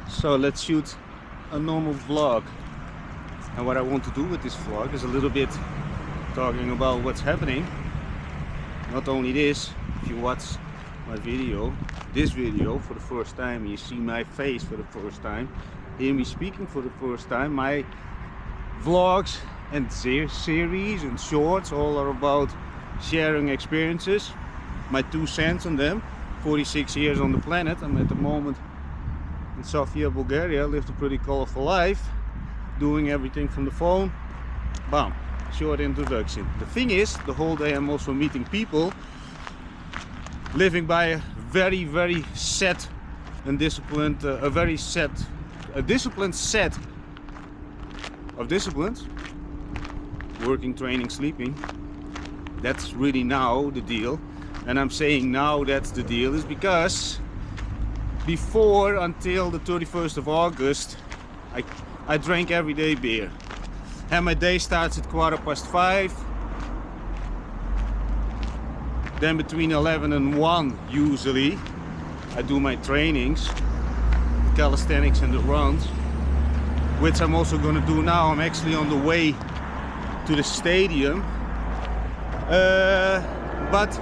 So let's shoot a normal vlog. And what I want to do with this vlog is a little bit talking about what's happening. Not only this, if you watch my video, this video for the first time, you see my face for the first time, hear me speaking for the first time. My vlogs and series and shorts all are about sharing experiences, my 2 cents on them. 46 years on the planet. I'm at the moment in Sofia, Bulgaria. Lived a pretty colorful life, doing everything from the phone. Bam, short introduction. The thing is, the whole day I'm also meeting people living by a very set and disciplined, a disciplined set of disciplines. Working, training, sleeping. That's really now the deal. And I'm saying now that's the deal is because before, until the 31st of August, I drank everyday beer. And my day starts at 5:15. Then between 11 and 1 usually I do my trainings, the calisthenics and the runs, which I'm also going to do now. I'm actually on the way to the stadium. But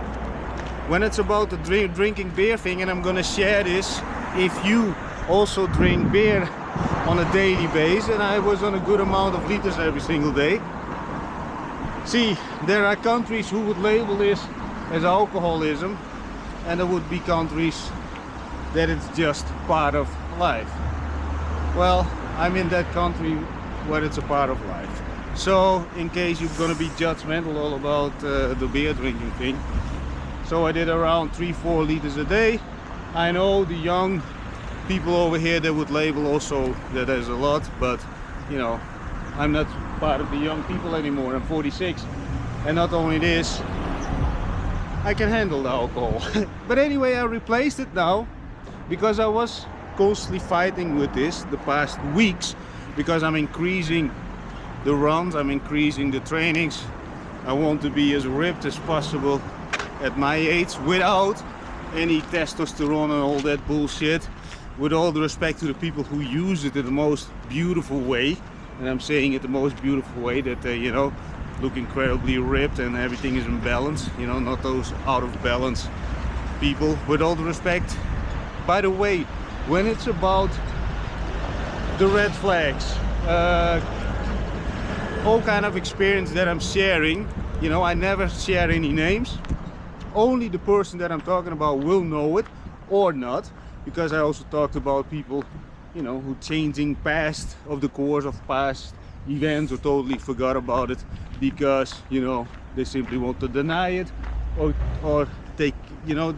when it's about the drinking beer thing, and I'm gonna share this, if you also drink beer on a daily basis, and I was on a good amount of liters every single day. See, there are countries who would label this as alcoholism, and there would be countries that it's just part of life. Well, I'm in that country where it's a part of life. So, in case you're gonna be judgmental all about the beer drinking thing, so I did around 3-4 liters a day. I know the young people over here, they would label also that there's a lot, but you know, I'm not part of the young people anymore. I'm 46, and not only this, I can handle the alcohol. But anyway, I replaced it now because I was constantly fighting with this the past weeks, because I'm increasing the runs, I'm increasing the trainings. I want to be as ripped as possible at my age without any testosterone and all that bullshit. With all the respect to the people who use it in the most beautiful way, and I'm saying it the most beautiful way, that they, you know, look incredibly ripped and everything is in balance, you know, not those out of balance people. With all the respect. By the way, when it's about the red flags, all kind of experience that I'm sharing, you know, I never share any names. Only the person that I'm talking about will know it or not, because I also talked about people, you know, who changing past of the course of past events or totally forgot about it because, you know, they simply want to deny it, or take, you know,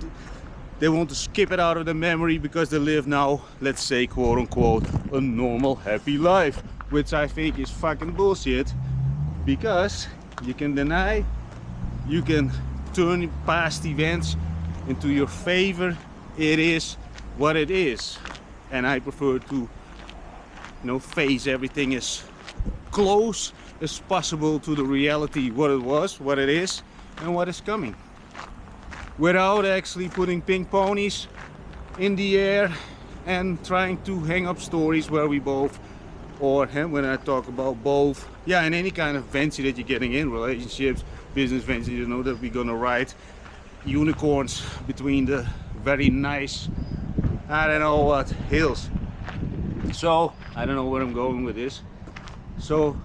they want to skip it out of the memory because they live now, let's say, quote unquote, a normal happy life, which I think is fucking bullshit, because you can deny, you can turn past events into your favor. It is what it is, and I prefer to, you know, face everything as close as possible to the reality, what it was, what it is, and what is coming, without actually putting pink ponies in the air and trying to hang up stories where we both, or when I talk about both, yeah, in any kind of venture that you're getting in, relationships, business venture, you know, that we're gonna ride unicorns between the very nice, I don't know what, hills. So I don't know where I'm going with this. So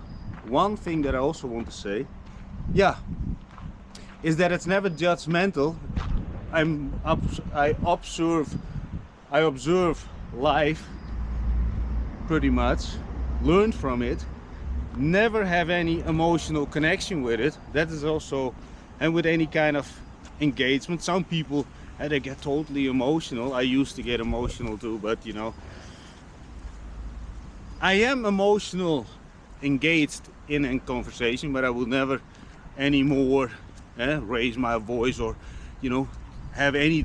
one thing that I also want to say, yeah, is that it's never judgmental. I observe life pretty much, learn from it, never have any emotional connection with it. That is also, and with any kind of engagement, some people, they get totally emotional. I used to get emotional too, but you know, I am emotional engaged in a conversation, but I will never anymore raise my voice or, you know, have any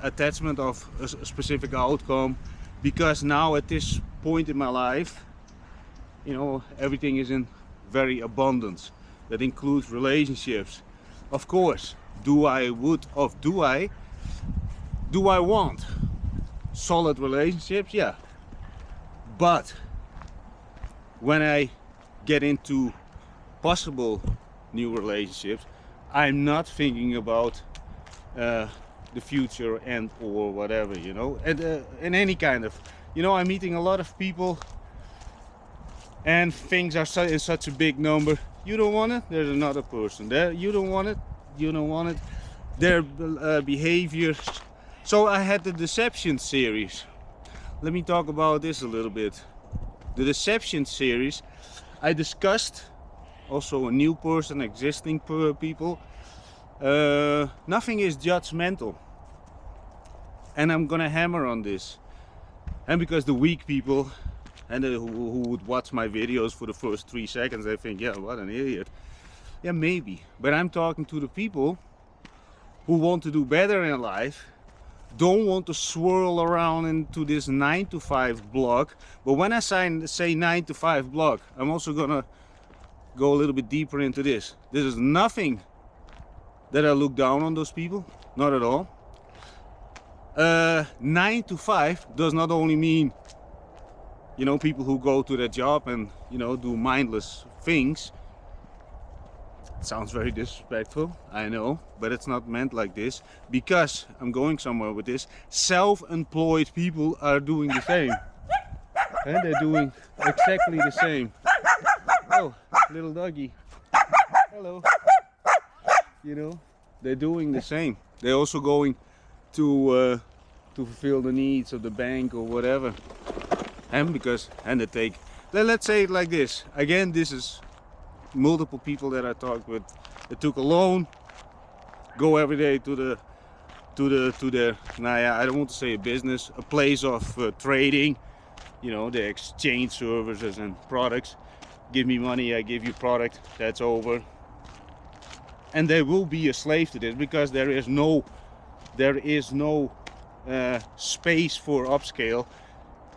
attachment of a specific outcome, because now at this point in my life, you know, everything is in very abundance. That includes relationships. Of course, do I want? solid relationships, yeah. But when I get into possible new relationships, I'm not thinking about the future and or whatever, you know. And in any kind of, you know, I'm meeting a lot of people and things are in such a big number. You don't want it, there's another person there. You don't want it, you don't want it. Their behaviors. So I had the deception series. Let me talk about this a little bit. The deception series, I discussed also a new person, existing people. Nothing is judgmental, and I'm gonna hammer on this. And because the weak people and who would watch my videos for the first 3 seconds, they think, yeah, what an idiot. Yeah, maybe. But I'm talking to the people who want to do better in life, don't want to swirl around into this 9-to-5 block. But when I say 9-to-5 block, I'm also gonna go a little bit deeper into this. This is nothing that I look down on those people, not at all. 9-to-5 does not only mean, you know, people who go to their job and, you know, do mindless things. It sounds very disrespectful, I know, but it's not meant like this, because I'm going somewhere with this. Self-employed people are doing the same, and they're doing exactly the same. Oh, little doggy, hello. You know, they're doing the same. They're also going to fulfill the needs of the bank or whatever, and they take. Let's say it like this. Again, this is multiple people that I talked with. They took a loan, go every day to their, I don't want to say a business, a place of trading. You know, they exchange services and products. Give me money, I give you product. That's over. And they will be a slave to this, because there is no space for upscale,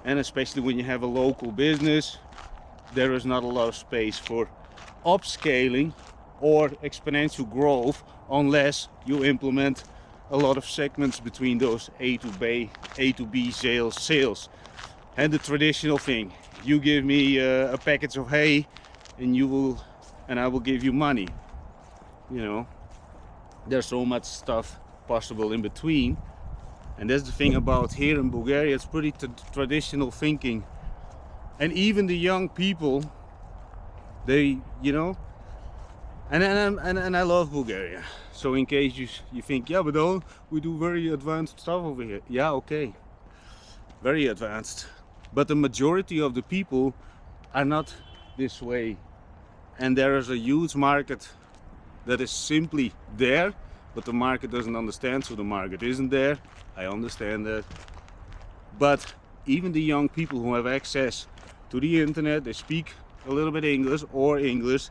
and especially when you have a local business, there is not a lot of space for upscaling or exponential growth unless you implement a lot of segments between those A to B sales. And the traditional thing, you give me a package of hay and I will give you money. You know, there's so much stuff possible in between, and that's the thing about here in Bulgaria. It's pretty traditional thinking, and even the young people, they, you know, and I love Bulgaria. So in case you think, yeah, but we do very advanced stuff over here. Yeah, okay, very advanced, but the majority of the people are not this way, and there is a huge market that is simply there, but the market doesn't understand, so the market isn't there. I understand that. But even the young people who have access to the internet, they speak a little bit English or English.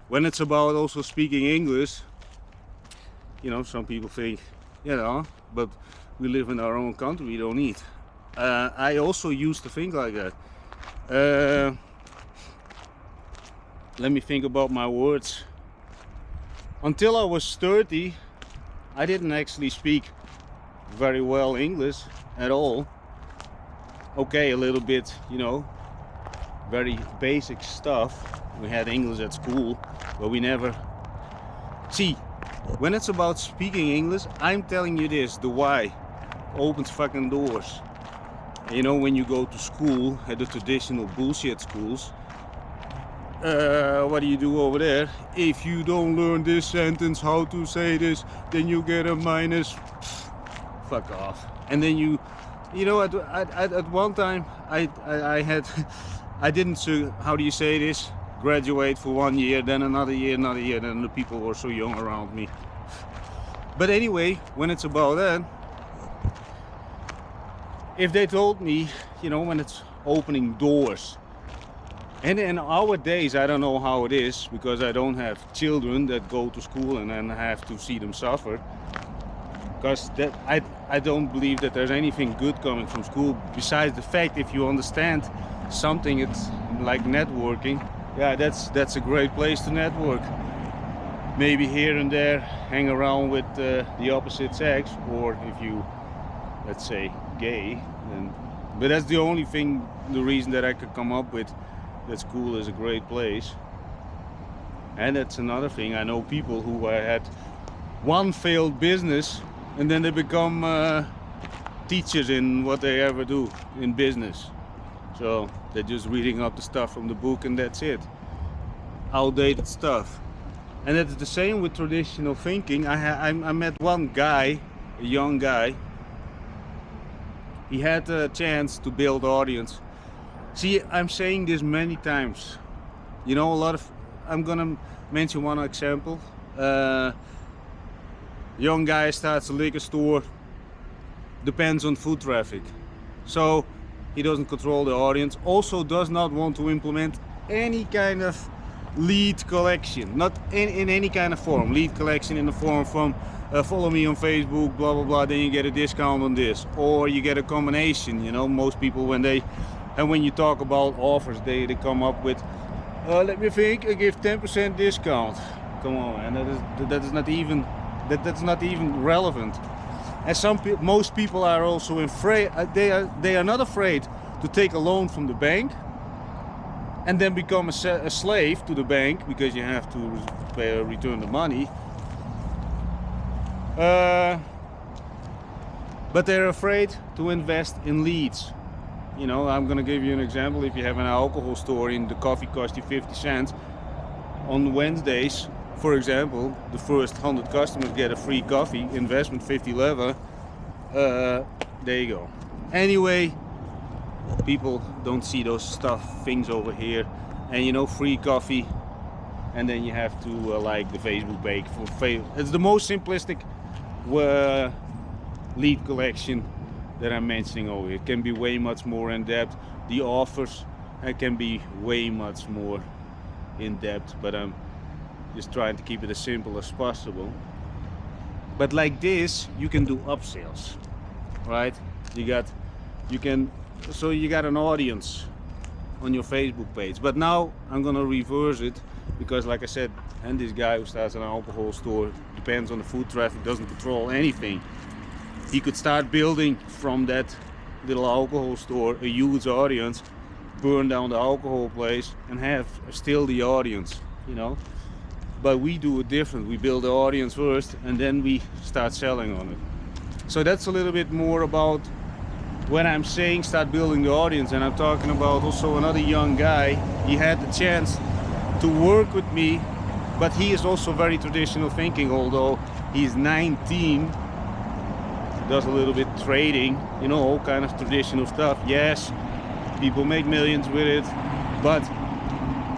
When it's about also speaking English, you know, some people think, you know, but we live in our own country, we don't need. I also used to think like that. Let me think about my words. Until I was 30, I didn't actually speak very well English at all. Okay, a little bit, you know, very basic stuff. We had English at school, but we never... See, when it's about speaking English, I'm telling you this, the why opens fucking doors. You know, when you go to school, at the traditional bullshit schools, what do you do over there? If you don't learn this sentence, how to say this, then you get a minus. Fuck off. And then you know, at one time I didn't, how do you say this, graduate for 1 year, then another year, then the people were so young around me. But anyway, when it's about that, if they told me, you know, when it's opening doors, and in our days, I don't know how it is, because I don't have children that go to school and then have to see them suffer. Because that I don't believe that there's anything good coming from school, besides the fact, if you understand something, it's like networking. Yeah, that's a great place to network. Maybe here and there hang around with the opposite sex, or if you let's say, gay. But that's the only thing, the reason that I could come up with that school is a great place. And that's another thing. I know people who had one failed business and then they become teachers in what they ever do in business. So they're just reading up the stuff from the book and that's it. Outdated stuff. And it's the same with traditional thinking. I met one guy, a young guy. He had a chance to build audience. See, I'm saying this many times. You know, I'm gonna mention one example. Young guy starts a liquor store, depends on foot traffic. So he doesn't control the audience, also does not want to implement any kind of lead collection, not in any kind of form. Lead collection in the form from follow me on Facebook, blah blah blah, then you get a discount on this, or you get a combination. You know, most people when you talk about offers, they come up with let me think, I give 10% discount. Come on, man, that's not even relevant. And most people are also afraid. They are not afraid to take a loan from the bank and then become a slave to the bank because you have to return the money. But they're afraid to invest in leads. You know, I'm gonna give you an example. If you have an alcohol store and the coffee costs you 50 cents, on Wednesdays, for example, the first 100 customers get a free coffee, investment 50 lever. There you go. Anyway, people don't see those things over here. And you know, free coffee, and then you have to like the Facebook page for it's the most simplistic lead collection that I'm mentioning over here. It can be way much more in depth. The offers can be way much more in depth, but I'm just trying to keep it as simple as possible. But like this, you can do upsells, right? You got an audience on your Facebook page. But now I'm gonna reverse it, because like I said, and this guy who starts an alcohol store, depends on the foot traffic, doesn't control anything. He could start building from that little alcohol store a huge audience, burn down the alcohol place and have still the audience, you know. But we do it different. We build the audience first and then we start selling on it. So that's a little bit more about when I'm saying start building the audience. And I'm talking about also another young guy. He had the chance to work with me, but he is also very traditional thinking, although he's 19. Does a little bit trading, you know, all kind of traditional stuff. Yes, people make millions with it, but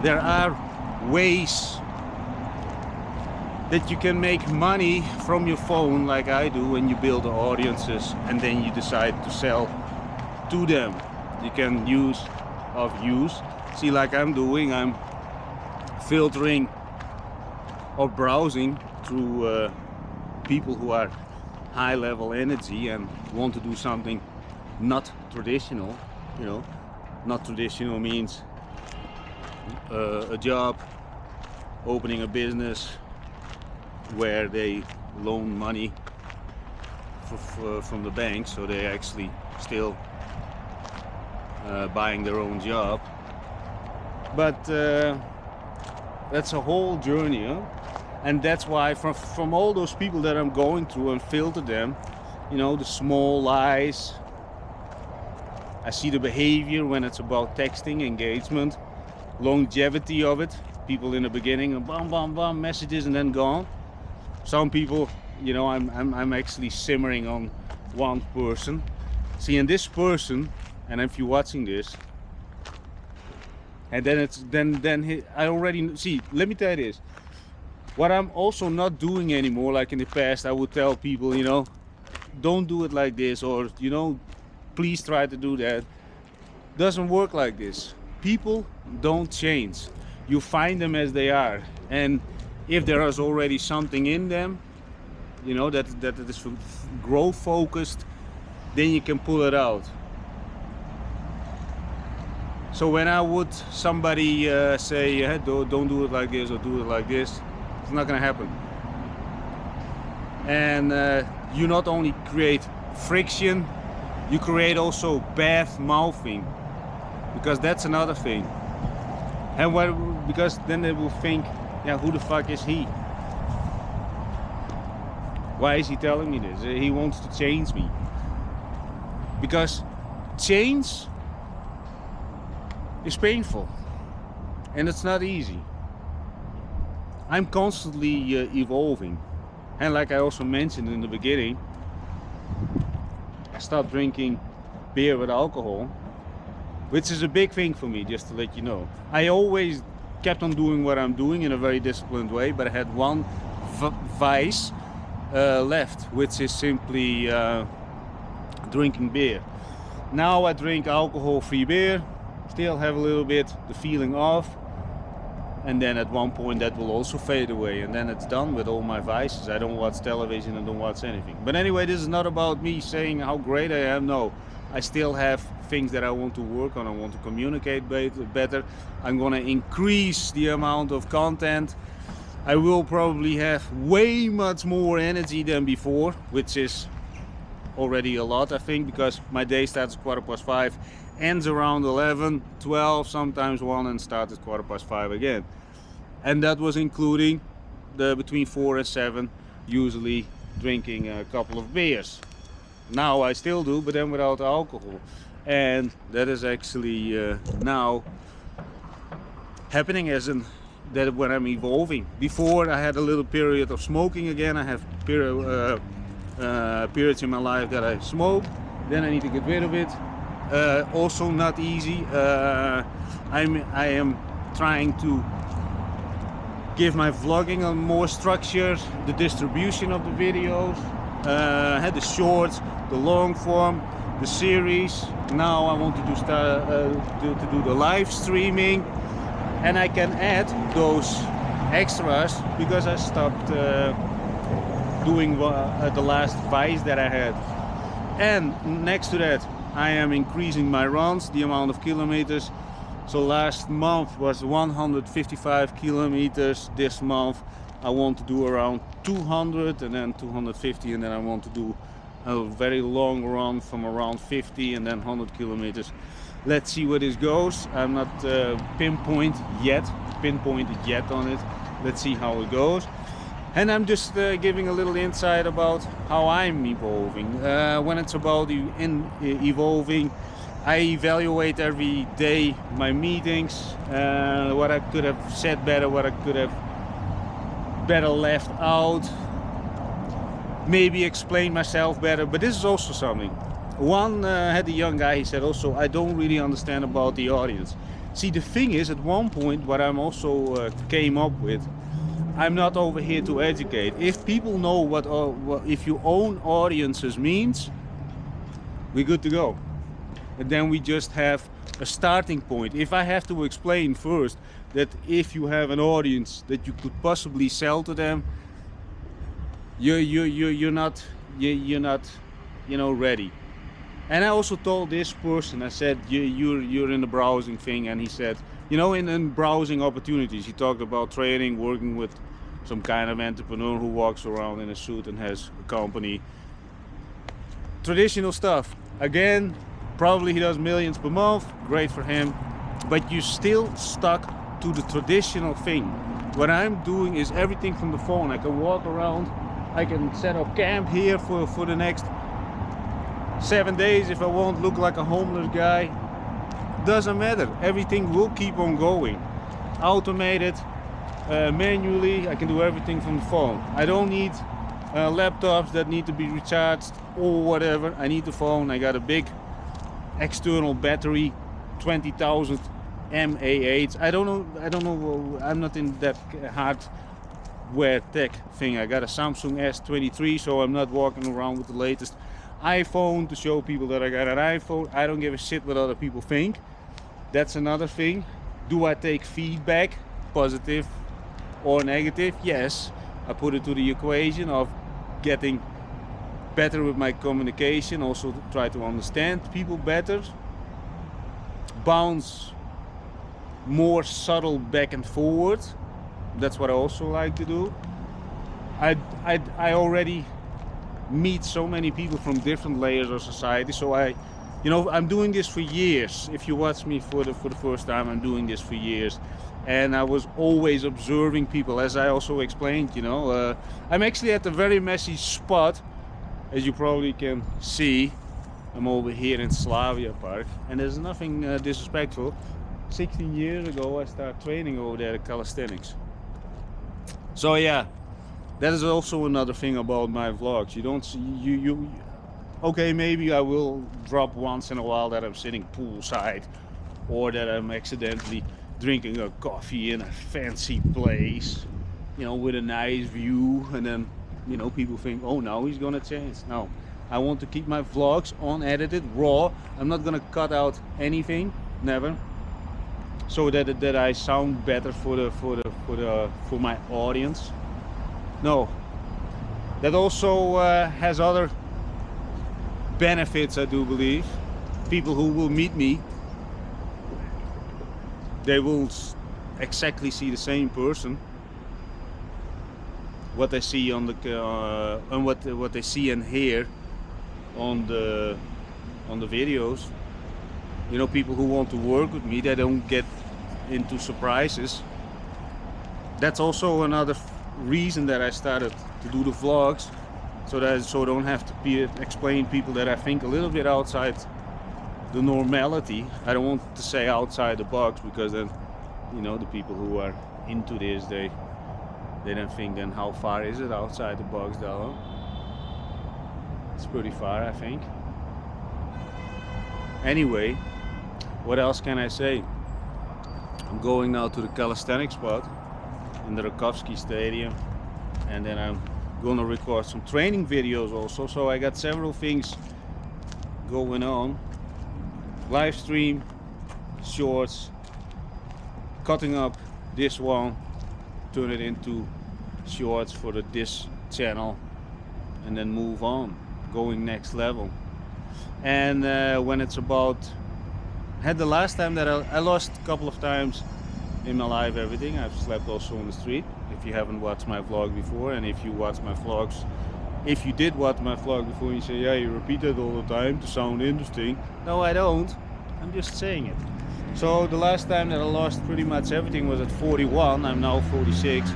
there are ways that you can make money from your phone, like I do, when you build the audiences and then you decide to sell to them. You can use. See, like I'm doing, I'm filtering or browsing through people who are high level energy and want to do something not traditional. You know, not traditional means a job, opening a business where they loan money from the bank, so they actually still buying their own job. But that's a whole journey, huh? And that's why from all those people that I'm going through and filter them, you know, the small lies, I see the behavior when it's about texting, engagement, longevity of it. People in the beginning, bam, bam, bam, messages and then gone. Some people, you know, I'm actually simmering on one person. See, and this person, and if you're watching this, and then I already see. Let me tell you this. What I'm also not doing anymore, like in the past, I would tell people, you know, don't do it like this, or, you know, please try to do that. Doesn't work like this. People don't change. You find them as they are, and if there is already something in them, you know, that is growth focused, then you can pull it out. So when I would somebody say, hey, don't do it like this or do it like this, it's not gonna happen. And you not only create friction, You create also bad mouthing, because that's another thing. And because then they will think, yeah, who the fuck is he? Why is he telling me this? He wants to change me. Because change is painful and it's not easy. I'm constantly evolving, and like I also mentioned in the beginning, I stopped drinking beer with alcohol, which is a big thing for me, just to let you know. I always kept on doing what I'm doing in a very disciplined way, but I had one vice left, which is simply drinking beer. Now I drink alcohol-free beer, still have a little bit the feeling off, and then at one point that will also fade away, and then it's done with all my vices. I don't watch television, I don't watch anything. But anyway, this is not about me saying how great I am. No, I still have things that I want to work on. I want to communicate better. I'm gonna increase the amount of content. I will probably have way much more energy than before, which is already a lot, I think, because my day starts at 5:15, ends around 11, 12, sometimes 1, and starts at 5:15 again. And that was including the between 4 and 7, usually drinking a couple of beers. Now I still do, but then without alcohol. And that is actually now happening as in that when I'm evolving. Before I had a little period of smoking again. I have periods in my life that I smoke, then I need to get rid of it. Also not easy. I am trying to give my vlogging a more structure, the distribution of the videos, had the shorts, the long form, the series. Now I want to do the live streaming, and I can add those extras because I stopped doing the last vice that I had. And next to that, I am increasing my runs, the amount of kilometers. So last month was 155 kilometers. This month I want to do around 200 and then 250, and then I want to do a very long run from around 50 and then 100 kilometers. Let's see where this goes. I'm not pinpointed yet on it. Let's see how it goes. And I'm just giving a little insight about how I'm evolving. When it's about evolving, I evaluate every day my meetings, what I could have said better, what I could have better left out, maybe explain myself better. But this is also something. One had a young guy, he said also, I don't really understand about the audience. See, the thing is, at one point, what I'm also came up with, I'm not over here to educate. If people know what if you own audiences means, we're good to go. And then we just have a starting point. If I have to explain first that if you have an audience that you could possibly sell to them, you're not ready. And I also told this person, I said, you're in the browsing thing, and he said, in browsing opportunities, he talked about trading, working with some kind of entrepreneur who walks around in a suit and has a company. Traditional stuff. Again, probably he does millions per month, great for him, but you're still stuck to the traditional thing. What I'm doing is everything from the phone. I can walk around, I can set up camp here for the next 7 days if I won't look like a homeless guy. Doesn't matter, everything will keep on going. Automated, manually, I can do everything from the phone. I don't need laptops that need to be recharged or whatever. I need the phone. I got a big external battery, 20,000 mAh. I don't know, I'm not in that hardware tech thing. I got a Samsung S23, so I'm not walking around with the latest iPhone to show people that I got an iPhone. I don't give a shit what other people think. That's another thing. Do I take feedback, positive or negative? Yes, I put it to the equation of getting better with my communication, also to try to understand people better, bounce more subtle back and forward. That's what I also like to do. I already meet so many people from different layers of society. So I'm doing this for years. If you watch me for the first time, I'm doing this for years, and I was always observing people, as I also explained. I'm actually at a very messy spot, as you probably can see. I'm over here in Slavia Park, and there's nothing disrespectful. 16 years ago, I started training over there at calisthenics. So yeah, that is also another thing about my vlogs. You don't see you. Okay, maybe I will drop once in a while that I'm sitting poolside, or that I'm accidentally drinking a coffee in a fancy place, with a nice view, and then people think, oh, now he's gonna change. No, I want to keep my vlogs unedited, raw. I'm not gonna cut out anything, never, so that I sound better for my audience. No, that also has other benefits, I do believe. People who will meet me, they will exactly see the same person. What they see on the and what they see and hear on the videos. People who want to work with me, they don't get into surprises. That's also another reason that I started to do the vlogs, so that I don't have to explain people that I think a little bit outside the normality. I don't want to say outside the box, because then the people who are into this, they don't think, then how far is it outside the box, though? It's pretty far, I think. Anyway, what else can I say? I'm going now to the calisthenics spot in the Rakovsky Stadium, and then I'm gonna record some training videos also. So I got several things going on: live stream, shorts, cutting up this one, turn it into shorts for this channel, and then move on, going next level. And when it's about, had the last time that I lost a couple of times in my life everything. I've slept also on the street. If you haven't watched my vlog before, and if you watch my vlogs, if you did watch my vlog before, you say, yeah, you repeat it all the time to sound interesting. No, I don't. I'm just saying it. So the last time that I lost pretty much everything was at 41. I'm now 46.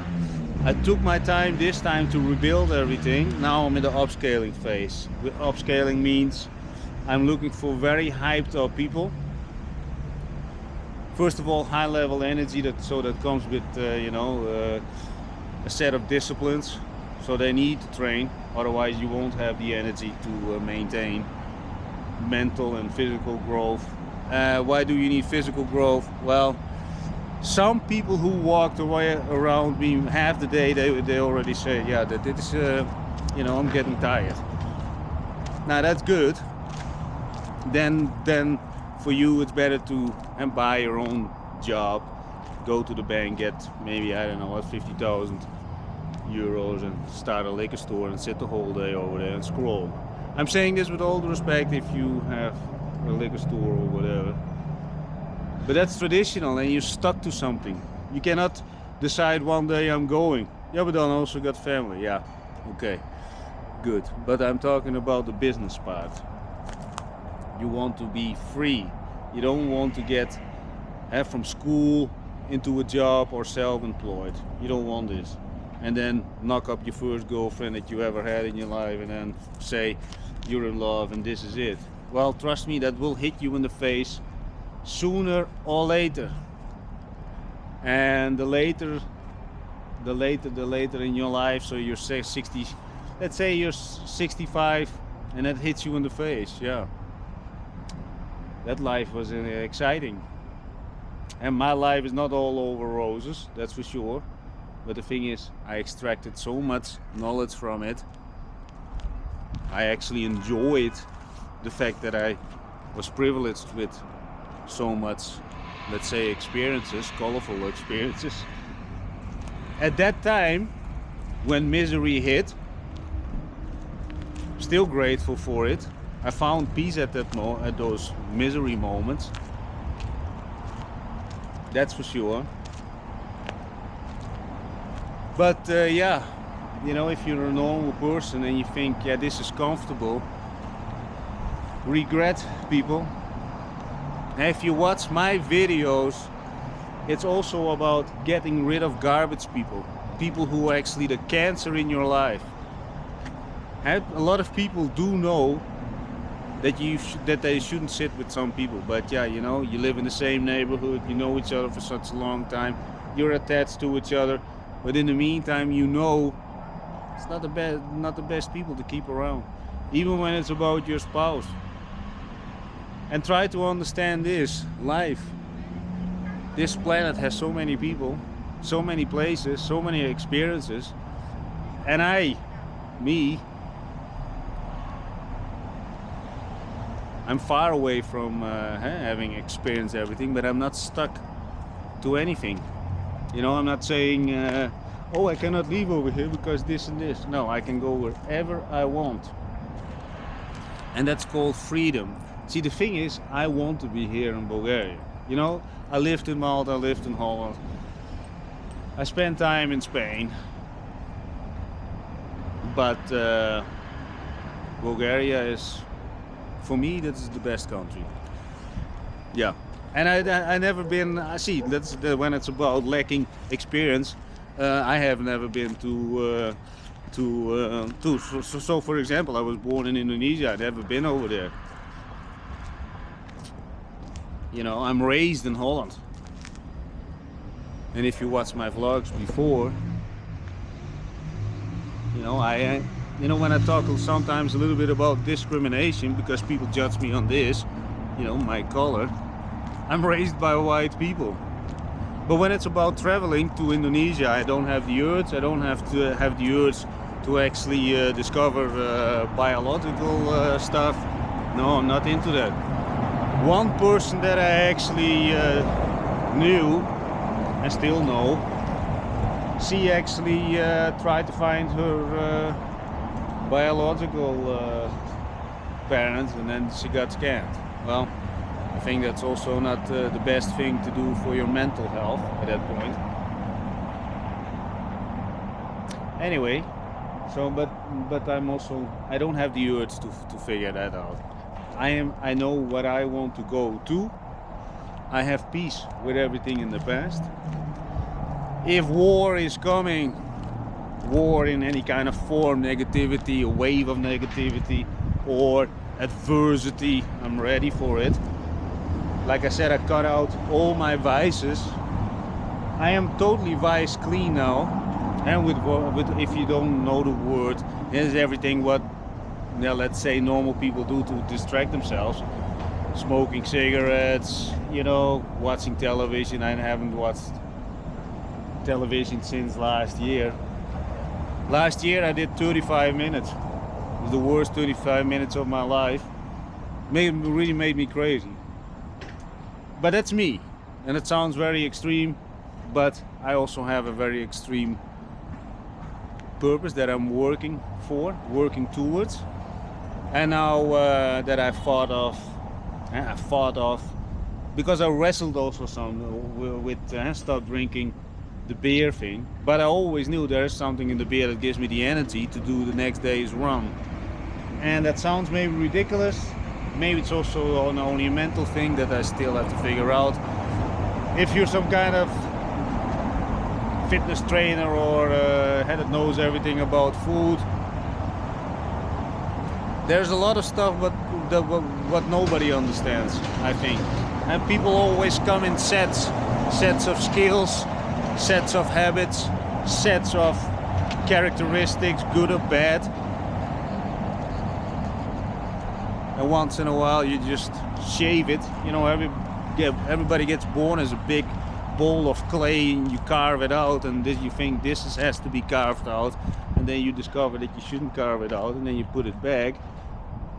I took my time this time to rebuild everything. Now I'm in the upscaling phase. Upscaling means I'm looking for very hyped up people. First of all, high level energy, that comes with a set of disciplines. So they need to train, otherwise you won't have the energy to maintain mental and physical growth. Why do you need physical growth? Well, some people who walked away around me half the day, they already say, yeah, that it is, I'm getting tired. Now that's good. Then for you it's better to buy your own job, go to the bank, get maybe, I don't know what, 50,000 euros, and start a liquor store and sit the whole day over there and scroll. I'm saying this with all the respect if you have a liquor store or whatever, but that's traditional and you're stuck to something. You cannot decide one day I'm going, yeah, but then I also got family. Yeah, okay, good, but I'm talking about the business part. You want to be free. You don't want to get from school into a job or self-employed. You don't want this. And then knock up your first girlfriend that you ever had in your life, and then say you're in love and this is it. Well, trust me, that will hit you in the face sooner or later. And the later in your life, so you're 60, let's say you're 65, and that hits you in the face, yeah. That life was exciting. And my life is not all over roses, that's for sure. But the thing is, I extracted so much knowledge from it. I actually enjoyed the fact that I was privileged with so much, let's say, experiences, colorful experiences. At that time, when misery hit, still grateful for it. I found peace at those misery moments. That's for sure. But yeah, you know, if you're a normal person and you think, yeah, this is comfortable, regret, people. If you watch my videos, it's also about getting rid of garbage people. People who are actually the cancer in your life. And a lot of people do know that that they shouldn't sit with some people, but yeah, you know, you live in the same neighborhood, you know each other for such a long time, you're attached to each other, but in the meantime, you know, it's not the best people to keep around, even when it's about your spouse. And try to understand this life. This planet has so many people, so many places, so many experiences, and I'm far away from having experienced everything, but I'm not stuck to anything. You know, I'm not saying, oh, I cannot leave over here because this and this. No, I can go wherever I want. And that's called freedom. See, the thing is, I want to be here in Bulgaria. You know, I lived in Malta, I lived in Holland. I spent time in Spain. But Bulgaria is, for me, that's the best country. Yeah. And I never been, I see, that's when it's about lacking experience, I have never been so for example, I was born in Indonesia, I've never been over there. You know, I'm raised in Holland. And if you watch my vlogs before, you know, you know, when I talk sometimes a little bit about discrimination, because people judge me on this, you know, my color, I'm raised by white people. But when it's about traveling to Indonesia, I don't have the urge. I don't have to have the urge to actually discover biological stuff. No, I'm not into that. One person that I actually knew, and still know, she actually tried to find her biological parents, and then she got scammed. Well, I think that's also not the best thing to do for your mental health at that point. Anyway, so but I don't have the urge to figure that out. I know what I want to go to. I have peace with everything in the past. If war is coming, war in any kind of form, negativity, a wave of negativity, or adversity, I'm ready for it. Like I said, I cut out all my vices. I am totally vice clean now. And with if you don't know the word, is everything what, yeah, let's say normal people do to distract themselves. Smoking cigarettes, you know, watching television. I haven't watched television since last year. Last year I did 35 minutes. It was the worst 35 minutes of my life. Really made me crazy. But that's me, and it sounds very extreme, but I also have a very extreme purpose that I'm working towards. And now that I fought off, because I wrestled also some with stop drinking the beer thing, but I always knew there is something in the beer that gives me the energy to do the next day's run. And that sounds maybe ridiculous. Maybe it's also only a mental thing that I still have to figure out. If you're some kind of fitness trainer or head that knows everything about food, there's a lot of stuff but what nobody understands, I think. And people always come in sets of skills, sets of habits, sets of characteristics, good or bad. And once in a while you just shave it. You know, everybody gets born as a big bowl of clay and you carve it out, and you think this has to be carved out, and then you discover that you shouldn't carve it out, and then you put it back.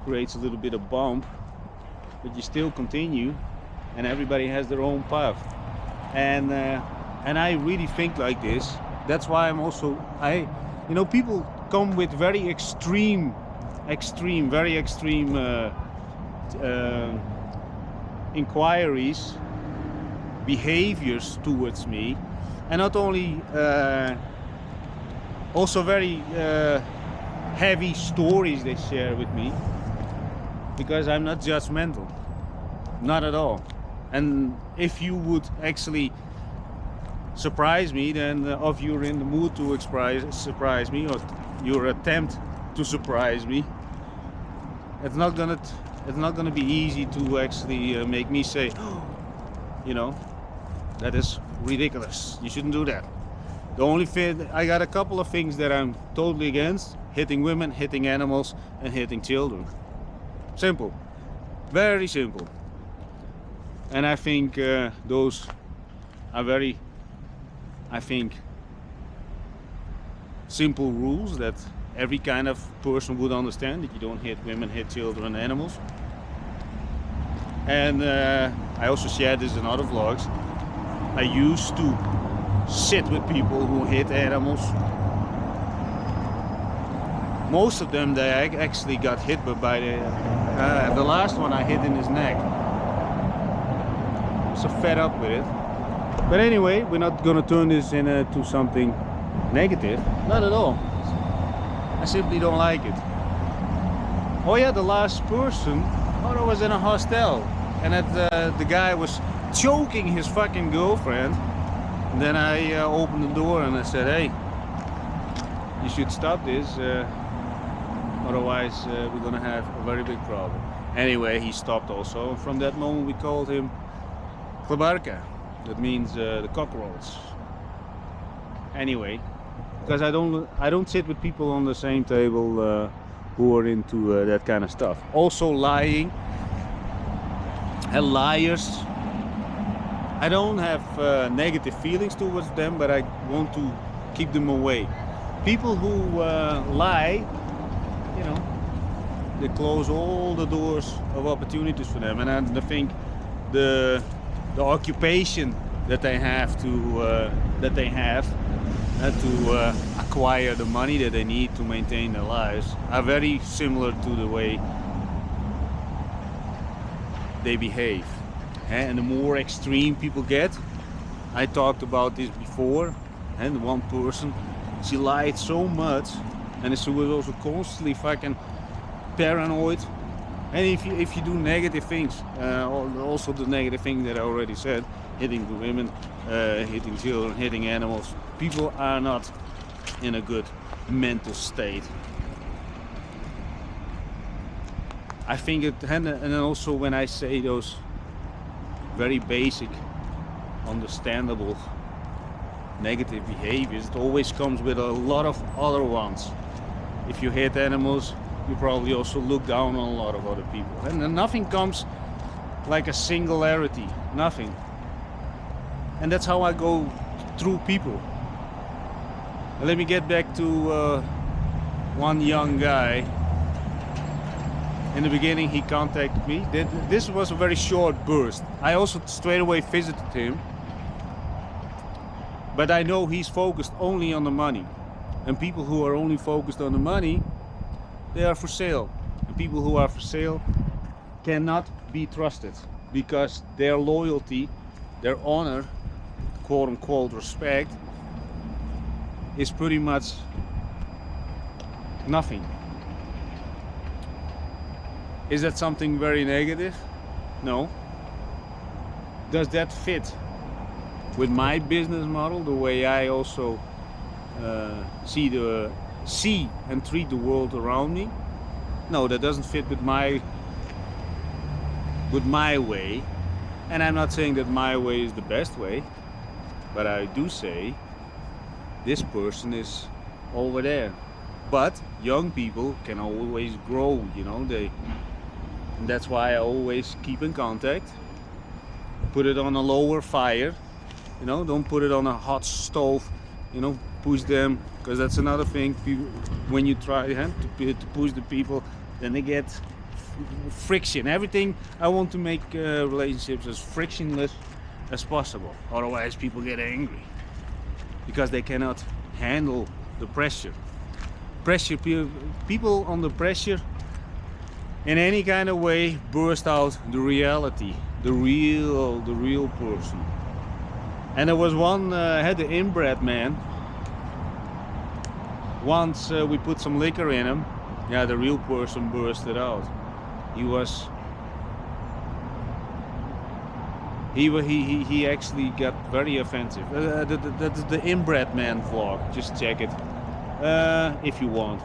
Creates a little bit of bump, but you still continue, and everybody has their own path. And I really think like this. That's why I'm also, you know, people come with very extreme inquiries, behaviors towards me, and not only Also very heavy stories they share with me, because I'm not judgmental, not at all. And if you would actually surprise me, then if you're in the mood to surprise me, or your attempt to surprise me, it's not gonna be easy to actually make me say, oh, you know, that is ridiculous, you shouldn't do that. The only thing, I got a couple of things that I'm totally against: hitting women, hitting animals, and hitting children. Simple, very simple. And I think those are very, I think, simple rules that every kind of person would understand, that you don't hit women, hit children and animals. And I also shared this in other vlogs. I used to sit with people who hit animals. Most of them, they actually got hit by the last one I hit in his neck. I'm so fed up with it. But anyway, we're not gonna turn this into something negative. Not at all. I simply don't like it. Oh yeah, the last person, I was in a hostel, and the guy was choking his fucking girlfriend. And then I opened the door and I said, hey, you should stop this, otherwise we're gonna have a very big problem. Anyway, he stopped also, and from that moment we called him Klebarka. That means the cockroach. Anyway, because I don't sit with people on the same table who are into that kind of stuff. Also lying and liars. I don't have negative feelings towards them, but I want to keep them away. People who lie, you know, they close all the doors of opportunities for them. And I think the occupation that they have to acquire the money that they need to maintain their lives are very similar to the way they behave. And the more extreme people get, I talked about this before, and one person, she lied so much, and she was also constantly fucking paranoid. And if you do negative things, also the negative thing that I already said, hitting the women, hitting children, hitting animals, people are not in a good mental state. I think it, and then also when I say those very basic, understandable negative behaviors, it always comes with a lot of other ones. If you hate animals, you probably also look down on a lot of other people, and then nothing comes like a singularity, nothing. And that's how I go through people. And let me get back to one young guy. In the beginning he contacted me. This was a very short burst. I also straight away visited him, but I know he's focused only on the money, and people who are only focused on the money, they are for sale. And people who are for sale cannot be trusted, because their loyalty, their honor, quote unquote respect, is pretty much nothing. Is that something very negative? No. Does that fit with my business model, the way I also see and treat the world around me? No, that doesn't fit with my way. And I'm not saying that my way is the best way, but I do say this person is over there. But young people can always grow, you know. And that's why I always keep in contact. Put it on a lower fire, you know, don't put it on a hot stove, you know, push them, because that's another thing. People, when you try to push the people, then they get friction. Everything, I want to make relationships as frictionless as possible, otherwise people get angry because they cannot handle the pressure. People under pressure in any kind of way burst out the reality, the real person. And there was one, had the inbred man, once we put some liquor in him, yeah, the real person bursted out. He actually got very offensive. That's the inbred man vlog. Just check it if you want,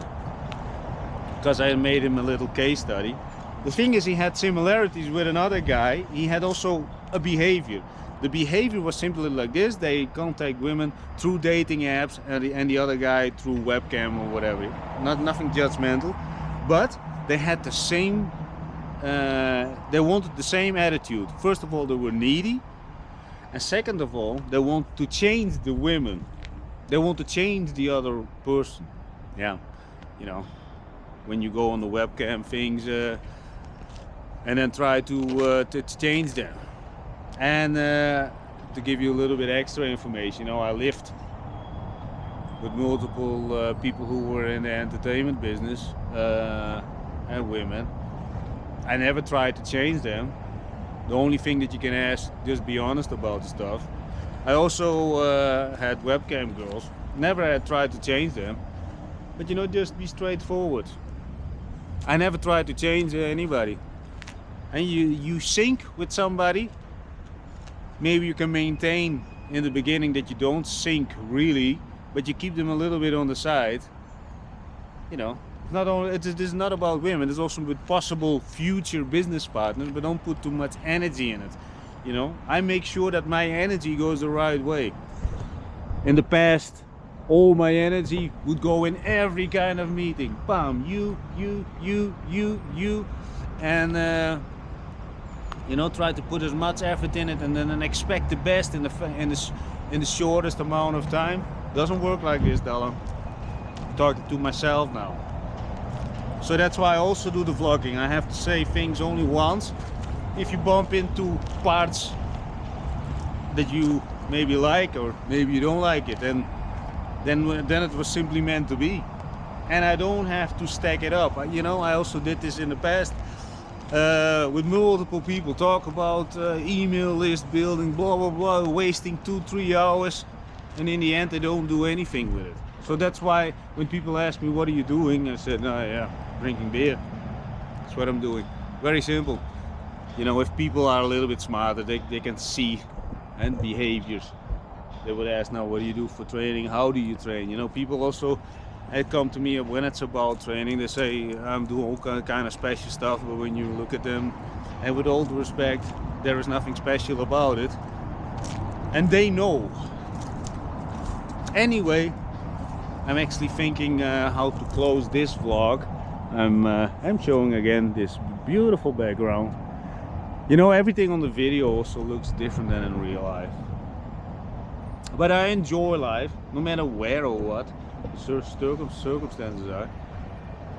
because I made him a little case study. The thing is, he had similarities with another guy. He had also a behavior. The behavior was simply like this: they contact women through dating apps, and the other guy through webcam or whatever. Nothing judgmental, but they had the same. They wanted the same attitude. First of all, they were needy, and second of all, they want to change the women. They want to change the other person. Yeah, you know, when you go on the webcam things and then try to change them. And to give you a little bit extra information, you know, I lived with multiple people who were in the entertainment business and women. I never tried to change them. The only thing that you can ask, just be honest about the stuff. I also had webcam girls. Never had tried to change them, but you know, just be straightforward. I never tried to change anybody. And you sync with somebody. Maybe you can maintain in the beginning that you don't sync really, but you keep them a little bit on the side. You know, not only this is not about women. It's also with possible future business partners, but don't put too much energy in it. You know, I make sure that my energy goes the right way. In the past, all my energy would go in every kind of meeting. Bam, you, and you know, try to put as much effort in it, and then expect the best in the shortest amount of time. Doesn't work like this, Dallin. I'm talking to myself now. So that's why I also do the vlogging. I have to say things only once. If you bump into parts that you maybe like or maybe you don't like it, then it was simply meant to be. And I don't have to stack it up. You know, I also did this in the past with multiple people. Talk about email list building, blah blah blah, wasting 2-3 hours, and in the end they don't do anything with it. So that's why when people ask me, what are you doing? I said, no, yeah, drinking beer. That's what I'm doing. Very simple. You know, if people are a little bit smarter, they can see and behaviors. They would ask, now, what do you do for training? How do you train? You know, people also come to me when it's about training. They say, I'm doing all kind of special stuff, but when you look at them, and with all due respect, there is nothing special about it. And they know. Anyway, I'm actually thinking how to close this vlog. I'm showing again this beautiful background. You know, everything on the video also looks different than in real life. But I enjoy life, no matter where or what circumstances are.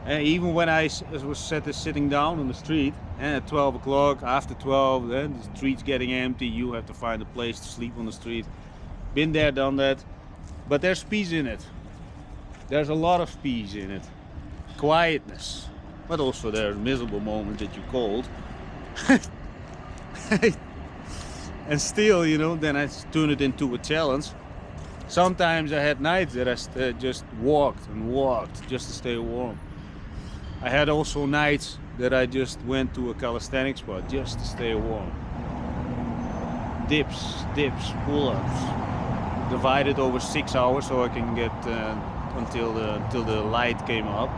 And even when I was sitting down on the street, and at 12 o'clock, after 12, then the street's getting empty, you have to find a place to sleep on the street. Been there, done that. But there's peace in it. There's a lot of peace in it. Quietness. But also there are miserable moments that you called. And still, you know, then I turn it into a challenge. Sometimes I had nights that I just walked and walked just to stay warm. I had also nights that I just went to a calisthenics spot just to stay warm. Dips, pull-ups, divided over 6 hours so I can get until the light came up.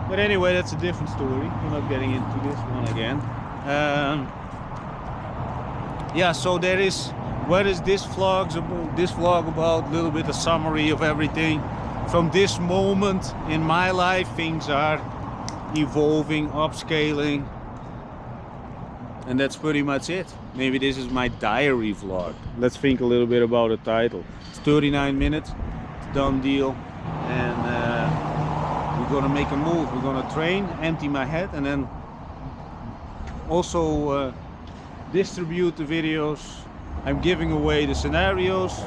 But anyway, that's a different story. We're not getting into this one again. Yeah, so there is. What is this vlog about? A little bit of summary of everything. From this moment in my life, things are evolving, upscaling, and that's pretty much it. Maybe this is my diary vlog. Let's think a little bit about the title. It's 39 minutes, it's a done deal, and we're gonna make a move. We're gonna train, empty my head, and then also distribute the videos. I'm giving away the scenarios.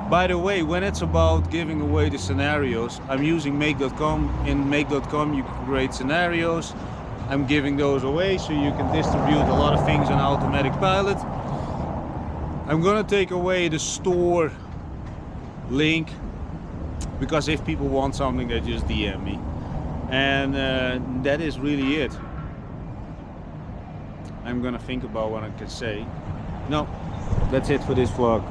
By the way, when it's about giving away the scenarios, I'm using make.com. In make.com you can create scenarios. I'm giving those away so you can distribute a lot of things on automatic pilot. I'm gonna take away the store link because if people want something, they just DM me. And that is really it. I'm gonna think about what I can say. No, that's it for this vlog.